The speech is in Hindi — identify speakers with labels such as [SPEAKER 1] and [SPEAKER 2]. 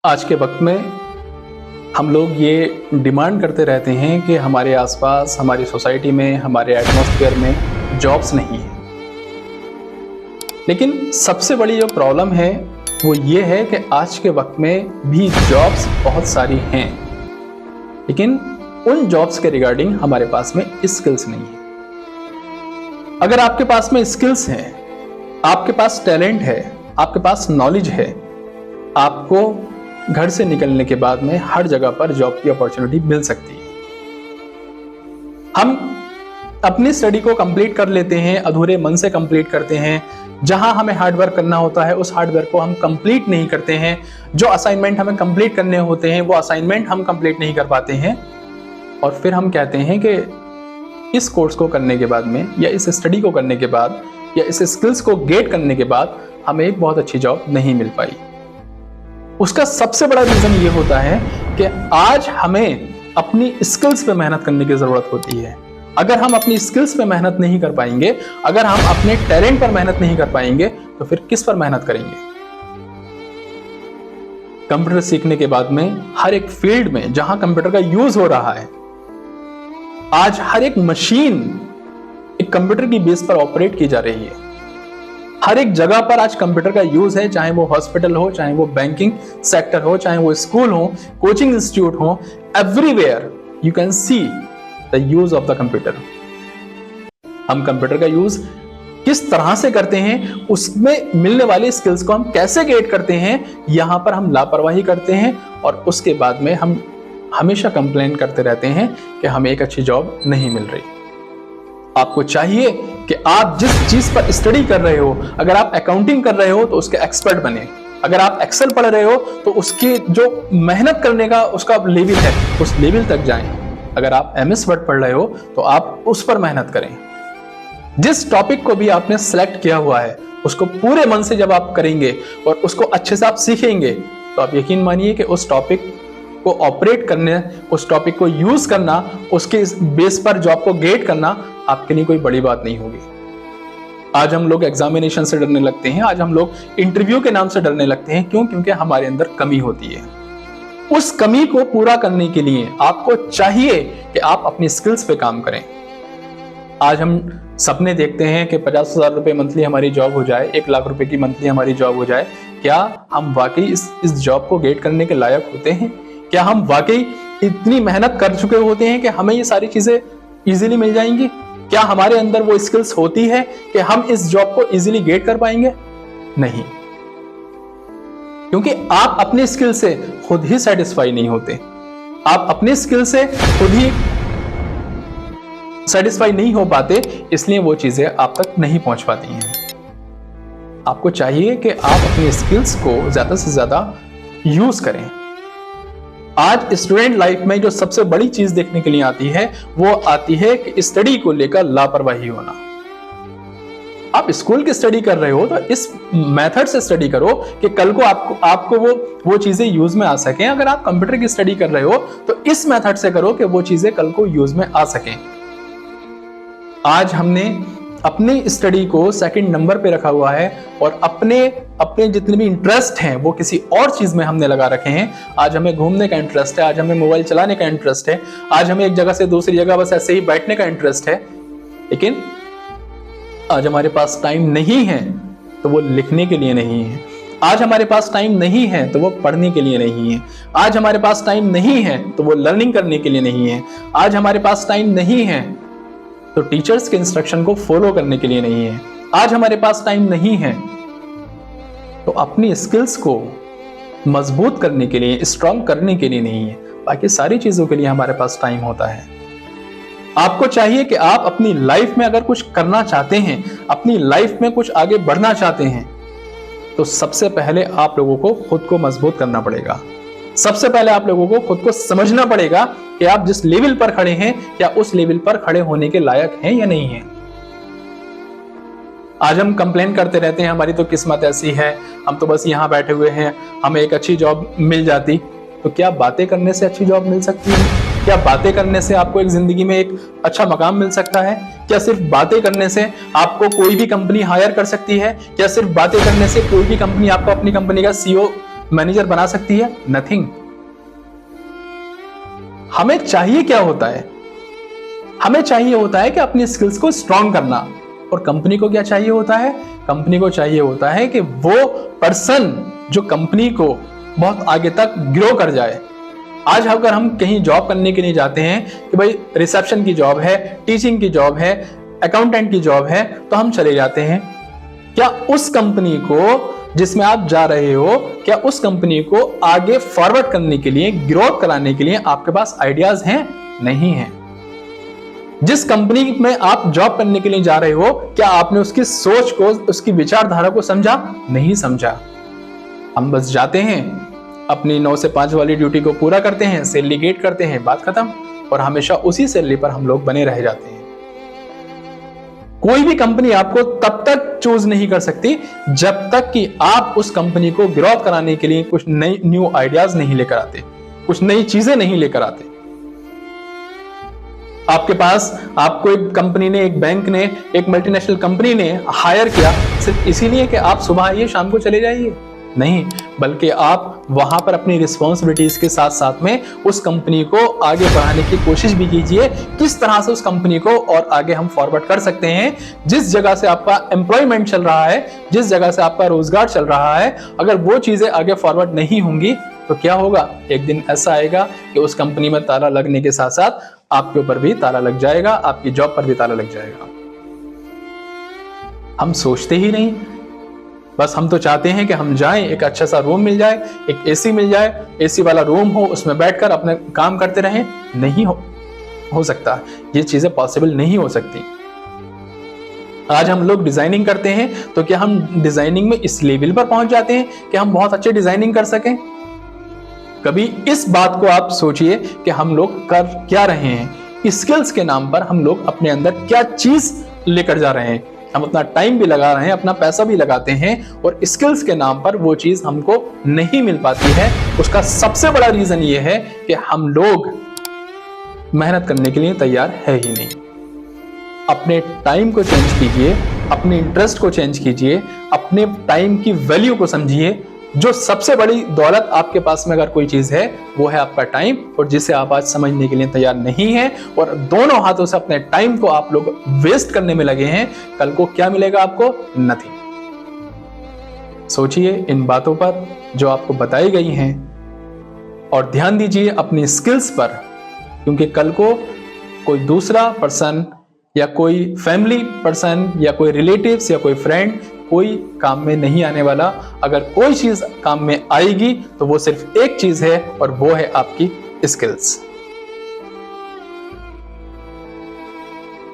[SPEAKER 1] आज के वक्त में हम लोग ये डिमांड करते रहते हैं कि हमारे आसपास, हमारी सोसाइटी में, हमारे एटमॉस्फेयर में जॉब्स नहीं है। लेकिन सबसे बड़ी जो प्रॉब्लम है वो ये है कि आज के वक्त में भी जॉब्स बहुत सारी हैं, लेकिन उन जॉब्स के रिगार्डिंग हमारे पास में स्किल्स नहीं है। अगर आपके पास में स्किल्स हैं, आपके पास टैलेंट है, आपके पास नॉलेज है, आपको घर से निकलने के बाद में हर जगह पर जॉब की अपॉर्चुनिटी मिल सकती है। हम अपनी स्टडी को कंप्लीट कर लेते हैं, अधूरे मन से कंप्लीट करते हैं। जहां हमें हार्ड वर्क करना होता है उस हार्ड वर्क को हम कंप्लीट नहीं करते हैं। जो असाइनमेंट हमें कंप्लीट करने होते हैं वो असाइनमेंट हम कंप्लीट नहीं कर पाते हैं, और फिर हम कहते हैं कि इस कोर्स को करने के बाद में, या इस स्टडी को करने के बाद, या इस स्किल्स को गेट करने के बाद हमें एक बहुत अच्छी जॉब नहीं मिल पाई। उसका सबसे बड़ा रीजन ये होता है कि आज हमें अपनी स्किल्स पे मेहनत करने की जरूरत होती है। अगर हम अपनी स्किल्स पे मेहनत नहीं कर पाएंगे, अगर हम अपने टैलेंट पर मेहनत नहीं कर पाएंगे, तो फिर किस पर मेहनत करेंगे? कंप्यूटर सीखने के बाद में हर एक फील्ड में जहां कंप्यूटर का यूज हो रहा है, आज हर एक मशीन एक कंप्यूटर की बेस पर ऑपरेट की जा रही है। हर एक जगह पर आज कंप्यूटर का यूज है, चाहे वो हॉस्पिटल हो, चाहे वो बैंकिंग सेक्टर हो, चाहे वो स्कूल हो, कोचिंग इंस्टीट्यूट हो, everywhere you can see the use of the computer. हम कंप्यूटर का यूज किस तरह से करते हैं, उसमें मिलने वाली स्किल्स को हम कैसे गेट करते हैं, यहां पर हम लापरवाही करते हैं, और उसके बाद में हम हमेशा कंप्लेन करते रहते हैं कि हमें एक अच्छी जॉब नहीं मिल रही। आपको चाहिए कि आप जिस चीज पर स्टडी कर रहे हो, अगर आप अकाउंटिंग कर रहे हो तो उसके एक्सपर्ट बने। अगर आप एक्सेल पढ़ रहे हो तो उसकी जो मेहनत करने का उसका लेवल है, उस लेवल तक जाएं। अगर आप एमएस वर्ड पढ़ रहे हो तो आप उस पर मेहनत करें। जिस टॉपिक को भी आपने सेलेक्ट किया हुआ है उसको पूरे मन से जब आप करेंगे और उसको अच्छे से आप सीखेंगे, तो आप यकीन मानिए कि उस टॉपिक को ऑपरेट करने, उस टॉपिक को यूज करना, उसके बेस पर जॉब को गेट करना आपके लिए कोई बड़ी बात नहीं होगी। आज हम लोग एग्जामिनेशन से डरने लगते हैं, आज हम लोग इंटरव्यू के नाम से डरने लगते हैं। क्यों? क्योंकि हमारे अंदर कमी होती है। उस कमी को पूरा करने के लिए आपको चाहिए कि आप अपनी स्किल्स पे काम करें। आज हम सपने देखते हैं कि 50,000 रुपए मंथली हमारी जॉब हो जाए, 1 लाख रुपए की मंथली हमारी जॉब हो जाए। क्या हम वाकई इस जॉब को गेट करने के लायक होते हैं? क्या हम वाकई इतनी मेहनत कर चुके होते हैं कि हमें ये सारी चीजें इजीली मिल जाएंगी? क्या हमारे अंदर वो स्किल्स होती है कि हम इस जॉब को इजीली गेट कर पाएंगे? नहीं, क्योंकि आप अपने स्किल से खुद ही सेटिस्फाई नहीं होते। आप अपने स्किल से खुद ही सेटिस्फाई नहीं हो पाते, इसलिए वो चीजें आप तक नहीं पहुंच पाती हैं। आपको चाहिए कि आप अपने स्किल्स को ज्यादा से ज्यादा यूज करें। आज स्टूडेंट लाइफ में जो सबसे बड़ी चीज देखने के लिए आती है वो आती है कि स्टडी को लेकर लापरवाही होना। आप स्कूल की स्टडी कर रहे हो तो इस मेथड से स्टडी करो कि कल को आपको वो चीजें यूज में आ सकें। अगर आप कंप्यूटर की स्टडी कर रहे हो तो इस मेथड से करो कि वो चीजें कल को यूज में आ सकें। आज हमने अपनी स्टडी को सेकंड नंबर पे रखा हुआ है और अपने जितने भी इंटरेस्ट हैं वो किसी और चीज में हमने लगा रखे हैं। आज हमें घूमने का इंटरेस्ट है, आज हमें मोबाइल चलाने का इंटरेस्ट है, आज हमें एक जगह से दूसरी जगह बस ऐसे ही बैठने का इंटरेस्ट है। लेकिन आज हमारे पास टाइम नहीं है तो वो लिखने के लिए नहीं है। आज हमारे पास टाइम नहीं है तो वो पढ़ने के लिए नहीं है। आज हमारे पास टाइम नहीं है तो वो लर्निंग करने के लिए नहीं है। आज हमारे पास टाइम नहीं है तो टीचर्स के इंस्ट्रक्शन को फॉलो करने के लिए नहीं है। आज हमारे पास टाइम नहीं है तो अपनी स्किल्स को मजबूत करने के लिए, स्ट्रांग करने के लिए नहीं है। बाकी सारी चीजों के लिए हमारे पास टाइम होता है। आपको चाहिए कि आप अपनी लाइफ में अगर कुछ करना चाहते हैं, अपनी लाइफ में कुछ आगे बढ़ना चाहते हैं, तो सबसे पहले आप लोगों को खुद को मजबूत करना पड़ेगा। सबसे पहले आप लोगों को खुद को समझना पड़ेगा कि आप जिस लेवल पर खड़े हैं क्या उस लेवल पर खड़े होने के लायक हैं या नहीं हैं। आज हम कंप्लेन करते रहते हैं हमारी तो किस्मत ऐसी है, हम तो बस यहाँ बैठे हुए हैं, हमें एक अच्छी जॉब मिल जाती। तो क्या बातें करने से अच्छी जॉब मिल सकती है? क्या बातें करने से आपको एक जिंदगी में एक अच्छा मकाम मिल सकता है? क्या सिर्फ बातें करने से आपको कोई भी कंपनी हायर कर सकती है? क्या सिर्फ बातें करने से कोई भी कंपनी आपको अपनी कंपनी का सीईओ मैनेजर बना सकती है? नथिंग। हमें चाहिए क्या होता है? हमें चाहिए होता है कि अपनी स्किल्स को स्ट्रॉन्ग करना। और कंपनी को क्या चाहिए होता है? कंपनी को चाहिए होता है कि वो पर्सन जो कंपनी को बहुत आगे तक ग्रो कर जाए। आज अगर हम कहीं जॉब करने के लिए जाते हैं कि भाई रिसेप्शन की जॉब है, टीचिंग की जॉब है, अकाउंटेंट की जॉब है, तो हम चले जाते हैं। क्या उस कंपनी को जिसमें आप जा रहे हो, क्या उस कंपनी को आगे फॉरवर्ड करने के लिए, ग्रोथ कराने के लिए आपके पास आइडियाज हैं? नहीं है। जिस कंपनी में आप जॉब करने के लिए जा रहे हो, क्या आपने उसकी सोच को, उसकी विचारधारा को समझा? नहीं समझा। हम बस जाते हैं, अपनी 9 से 5 वाली ड्यूटी को पूरा करते हैं, सैलरी गेट करते हैं, बात खत्म। और हमेशा उसी सैलरी पर हम लोग बने रह जाते हैं। कोई भी कंपनी आपको तब तक चूज नहीं कर सकती जब तक कि आप उस कंपनी को ग्रोथ कराने के लिए कुछ नई न्यू आइडियाज नहीं लेकर आते, कुछ नई चीजें नहीं लेकर आते। आपके पास आपको एक कंपनी ने, एक बैंक ने, एक मल्टीनेशनल कंपनी ने हायर किया सिर्फ इसीलिए कि आप सुबह आइए शाम को चले जाइए? नहीं, बल्कि आप वहां पर अपनी रिस्पॉन्सिबिलिटीज के साथ साथ में उस कंपनी को आगे बढ़ाने की कोशिश भी कीजिए। किस तरह से उस कंपनी को और आगे हम फॉरवर्ड कर सकते हैं। जिस जगह से आपका एम्प्लॉयमेंट चल रहा है, जिस जगह से आपका रोजगार चल रहा है, अगर वो चीजें आगे फॉरवर्ड नहीं होंगी तो क्या होगा? एक दिन ऐसा आएगा कि उस कंपनी में ताला लगने के साथ साथ आपके ऊपर भी ताला लग जाएगा, आपकी जॉब पर भी ताला लग जाएगा। हम सोचते ही नहीं, बस हम तो चाहते हैं कि हम जाएं, एक अच्छा सा रूम मिल जाए, एक एसी मिल जाए, एसी वाला रूम हो, उसमें बैठकर अपने काम करते रहें। नहीं हो सकता, ये चीजें पॉसिबल नहीं हो सकती। आज हम लोग डिजाइनिंग करते हैं तो क्या हम डिजाइनिंग में इस लेवल पर पहुंच जाते हैं कि हम बहुत अच्छे डिजाइनिंग कर सकें? कभी इस बात को आप सोचिए कि हम लोग कर क्या रहे हैं। स्किल्स के नाम पर हम लोग अपने अंदर क्या चीज लेकर जा रहे हैं। हम अपना टाइम भी लगा रहे हैं, अपना पैसा भी लगाते हैं और स्किल्स के नाम पर वो चीज हमको नहीं मिल पाती है। उसका सबसे बड़ा रीजन ये है कि हम लोग मेहनत करने के लिए तैयार है ही नहीं। अपने टाइम को चेंज कीजिए, अपने इंटरेस्ट को चेंज कीजिए, अपने टाइम की वैल्यू को समझिए। जो सबसे बड़ी दौलत आपके पास में अगर कोई चीज है वो है आपका टाइम, और जिसे आप आज समझने के लिए तैयार नहीं हैं और दोनों हाथों से अपने टाइम को आप लोग वेस्ट करने में लगे हैं, कल को क्या मिलेगा आपको? नथिंग। सोचिए इन बातों पर जो आपको बताई गई हैं और ध्यान दीजिए अपनी स्किल्स पर, क्योंकि कल को कोई दूसरा पर्सन या कोई फैमिली पर्सन या कोई रिलेटिव्स या कोई फ्रेंड कोई काम में नहीं आने वाला। अगर कोई चीज काम में आएगी तो वो सिर्फ एक चीज है और वो है आपकी स्किल्स।